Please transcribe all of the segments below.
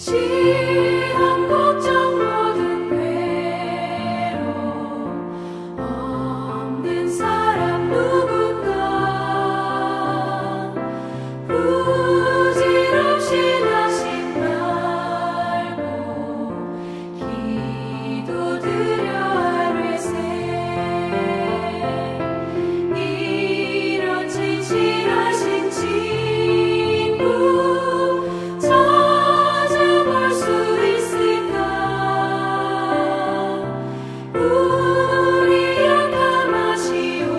시험 걱정 모든 괴로움 없는 사람 누군가 부질없이 말고 기도드려 아뢰세 이런 진실하신 친구 찾아볼 수 있을까 우리 약함하시오니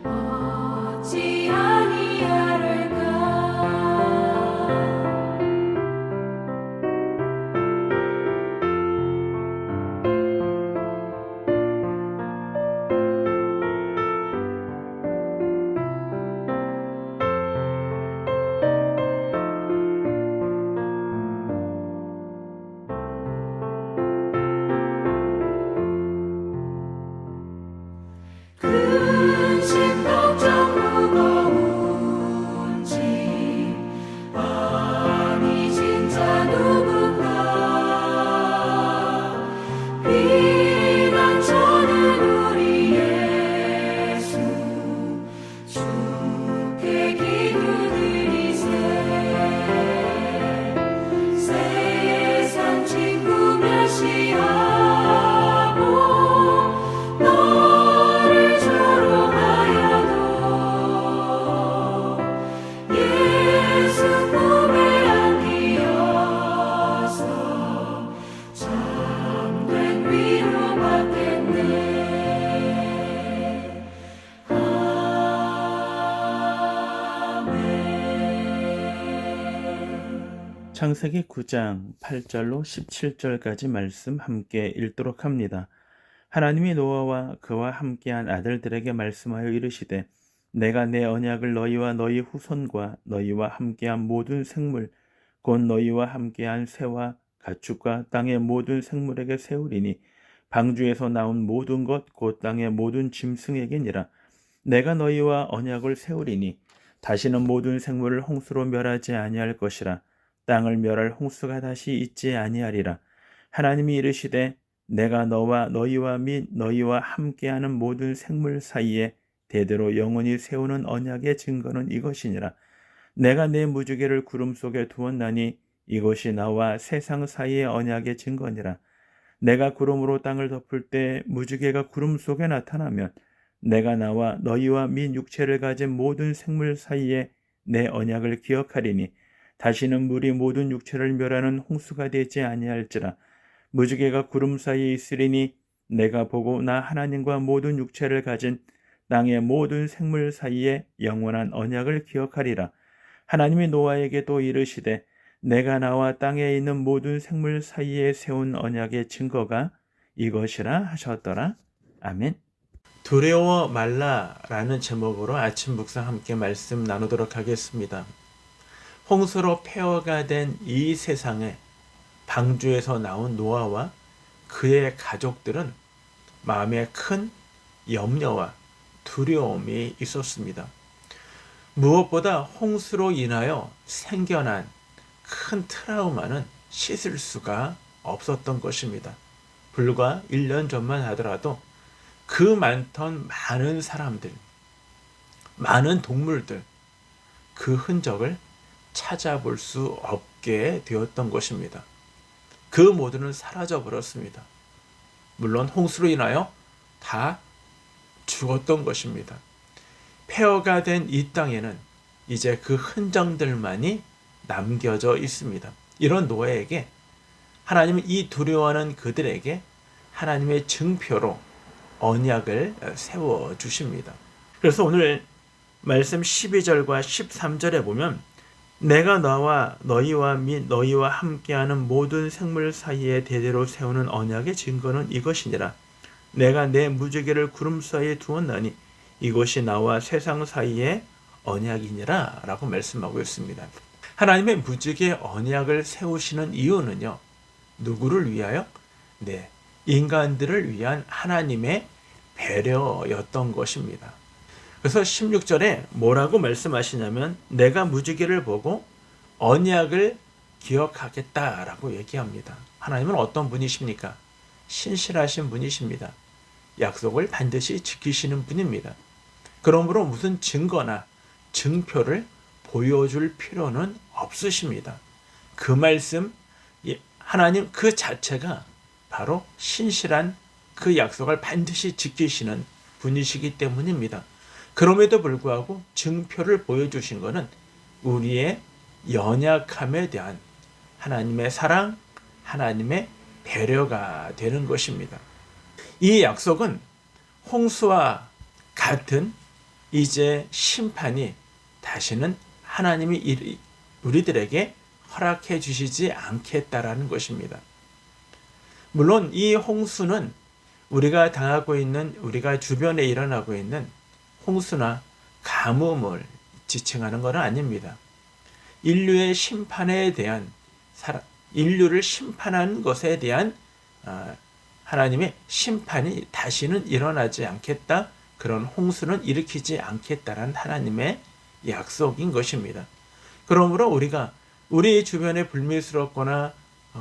어찌 아니하를까 근심 걱정 무거운 짐 아니 진짜 누군가 피난처는 우리 예수 주께 기도드리세 세상 친구 멸시하고 너를 조롱하여도 예수 품에 안기어서 참된 위로받겠네. 아멘. 창세기 9장 8절로 17절까지 말씀 함께 읽도록 합니다. 하나님이 노아와 그와 함께한 아들들에게 말씀하여 이르시되 내가 내 언약을 너희와 너희 후손과 너희와 함께한 모든 생물 곧 너희와 함께한 새와 가축과 땅의 모든 생물에게 세우리니 방주에서 나온 모든 것 곧 땅의 모든 짐승에게니라. 내가 너희와 언약을 세우리니 다시는 모든 생물을 홍수로 멸하지 아니할 것이라. 땅을 멸할 홍수가 다시 있지 아니하리라. 하나님이 이르시되 내가 너와 너희와 및 너희와 함께하는 모든 생물 사이에 대대로 영원히 세우는 언약의 증거는 이것이니라. 내가 내 무지개를 구름 속에 두었나니 이것이 나와 세상 사이의 언약의 증거니라. 내가 구름으로 땅을 덮을 때 무지개가 구름 속에 나타나면 내가 나와 너희와 및 육체를 가진 모든 생물 사이에 내 언약을 기억하리니 다시는 물이 모든 육체를 멸하는 홍수가 되지 아니할지라. 무지개가 구름 사이에 있으리니 내가 보고 나 하나님과 모든 육체를 가진 땅의 모든 생물 사이에 영원한 언약을 기억하리라. 하나님이 노아에게 또 이르시되 내가 나와 땅에 있는 모든 생물 사이에 세운 언약의 증거가 이것이라 하셨더라. 아멘. 두려워 말라라는 제목으로 아침 묵상 함께 말씀 나누도록 하겠습니다. 홍수로 폐허가 된 이 세상에 방주에서 나온 노아와 그의 가족들은 마음에 큰 염려와 두려움이 있었습니다. 무엇보다 홍수로 인하여 생겨난 큰 트라우마는 씻을 수가 없었던 것입니다. 불과 1년 전만 하더라도 그 많던 많은 사람들, 많은 동물들, 그 흔적을 찾아볼 수 없게 되었던 것입니다. 그 모두는 사라져 버렸습니다. 물론 홍수로 인하여 다 죽었던 것입니다. 폐허가 된 이 땅에는 이제 그 흔적들만이 남겨져 있습니다. 이런 노아에게 하나님은 이 두려워하는 그들에게 하나님의 증표로 언약을 세워주십니다. 그래서 오늘 말씀 12절과 13절에 보면 내가 너와 너희와 및 너희와 함께하는 모든 생물 사이에 대대로 세우는 언약의 증거는 이것이니라. 내가 내 무지개를 구름 사이에 두었나니 이것이 나와 세상 사이의 언약이니라 라고 말씀하고 있습니다. 하나님의 무지개 언약을 세우시는 이유는요, 누구를 위하여? 네, 인간들을 위한 하나님의 배려였던 것입니다. 그래서 16절에 뭐라고 말씀하시냐면 내가 무지개를 보고 언약을 기억하겠다라고 얘기합니다. 하나님은 어떤 분이십니까? 신실하신 분이십니다. 약속을 반드시 지키시는 분입니다. 그러므로 무슨 증거나 증표를 보여줄 필요는 없으십니다. 그 말씀, 하나님 그 자체가 바로 신실한 그 약속을 반드시 지키시는 분이시기 때문입니다. 그럼에도 불구하고 증표를 보여주신 것은 우리의 연약함에 대한 하나님의 사랑, 하나님의 배려가 되는 것입니다. 이 약속은 홍수와 같은 이제 심판이 다시는 하나님이 우리들에게 허락해 주시지 않겠다라는 것입니다. 물론 이 홍수는 우리가 당하고 있는, 우리가 주변에 일어나고 있는 홍수나 가뭄을 지칭하는 것은 아닙니다. 인류의 심판에 대한, 인류를 심판하는 것에 대한 하나님의 심판이 다시는 일어나지 않겠다, 그런 홍수는 일으키지 않겠다라는 하나님의 약속인 것입니다. 그러므로 우리가 우리 주변에 불미스럽거나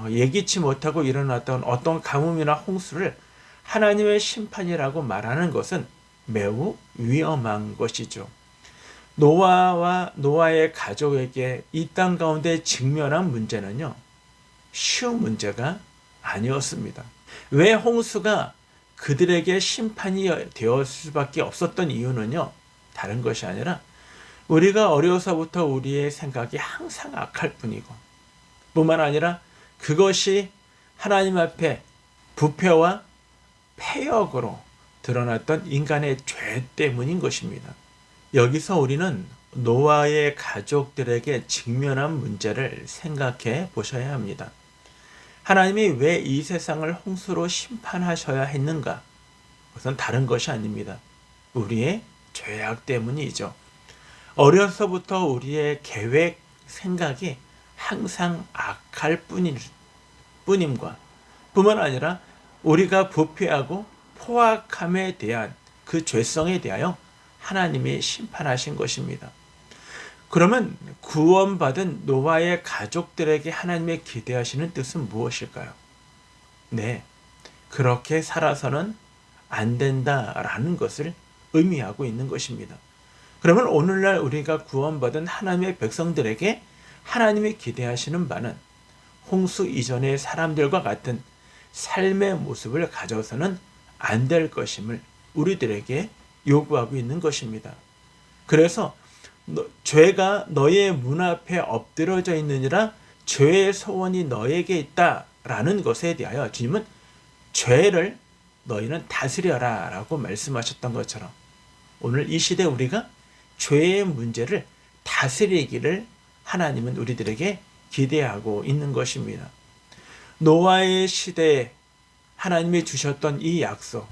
예기치 못하고 일어났던 어떤 가뭄이나 홍수를 하나님의 심판이라고 말하는 것은 매우 위험한 것이죠. 노아와 노아의 가족에게 이 땅 가운데 직면한 문제는요, 쉬운 문제가 아니었습니다. 왜 홍수가 그들에게 심판이 되었을 수밖에 없었던 이유는요, 다른 것이 아니라 우리가 어려서부터 우리의 생각이 항상 악할 뿐이고, 뿐만 아니라 그것이 하나님 앞에 부패와 패역으로 드러났던 인간의 죄 때문인 것입니다. 여기서 우리는 노아의 가족들에게 직면한 문제를 생각해 보셔야 합니다. 하나님이 왜 이 세상을 홍수로 심판하셔야 했는가? 그것은 다른 것이 아닙니다. 우리의 죄악 때문이죠. 어려서부터 우리의 계획, 생각이 항상 악할 뿐임과 뿐만 아니라 우리가 부패하고 포악함에 대한 그 죄성에 대하여 하나님이 심판하신 것입니다. 그러면 구원받은 노아의 가족들에게 하나님의 기대하시는 뜻은 무엇일까요? 네, 그렇게 살아서는 안 된다라는 것을 의미하고 있는 것입니다. 그러면 오늘날 우리가 구원받은 하나님의 백성들에게 하나님이 기대하시는 바는 홍수 이전의 사람들과 같은 삶의 모습을 가져서는 안 될 것임을 우리들에게 요구하고 있는 것입니다. 그래서 죄가 너의 문 앞에 엎드러져 있느니라, 죄의 소원이 너에게 있다라는 것에 대하여 주님은 죄를 너희는 다스려라 라고 말씀하셨던 것처럼 오늘 이 시대 우리가 죄의 문제를 다스리기를 하나님은 우리들에게 기대하고 있는 것입니다. 노아의 시대에 하나님이 주셨던 이 약속,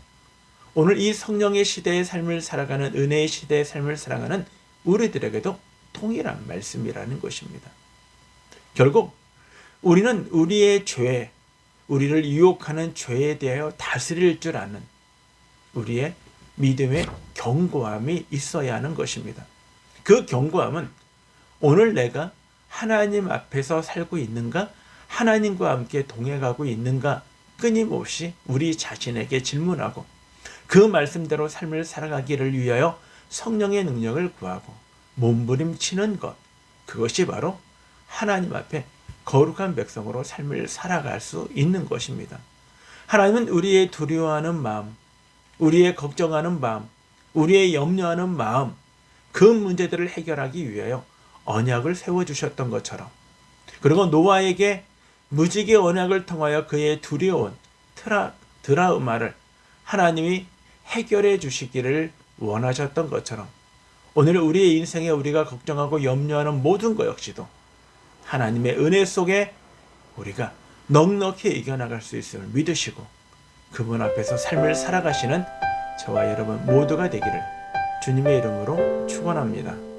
오늘 이 성령의 시대의 삶을 살아가는, 은혜의 시대의 삶을 살아가는 우리들에게도 동일한 말씀이라는 것입니다. 결국 우리는 우리의 죄, 우리를 유혹하는 죄에 대하여 다스릴 줄 아는 우리의 믿음의 견고함이 있어야 하는 것입니다. 그 견고함은 오늘 내가 하나님 앞에서 살고 있는가, 하나님과 함께 동행하고 있는가, 끊임없이 우리 자신에게 질문하고 그 말씀대로 삶을 살아가기를 위하여 성령의 능력을 구하고 몸부림치는 것, 그것이 바로 하나님 앞에 거룩한 백성으로 삶을 살아갈 수 있는 것입니다. 하나님은 우리의 두려워하는 마음, 우리의 걱정하는 마음, 우리의 염려하는 마음, 그 문제들을 해결하기 위하여 언약을 세워주셨던 것처럼, 그리고 노아에게 무지개 언약을 통하여 그의 두려운 드라마를 하나님이 해결해 주시기를 원하셨던 것처럼, 오늘 우리의 인생에 우리가 걱정하고 염려하는 모든 것 역시도 하나님의 은혜 속에 우리가 넉넉히 이겨나갈 수 있음을 믿으시고 그분 앞에서 삶을 살아가시는 저와 여러분 모두가 되기를 주님의 이름으로 축원합니다.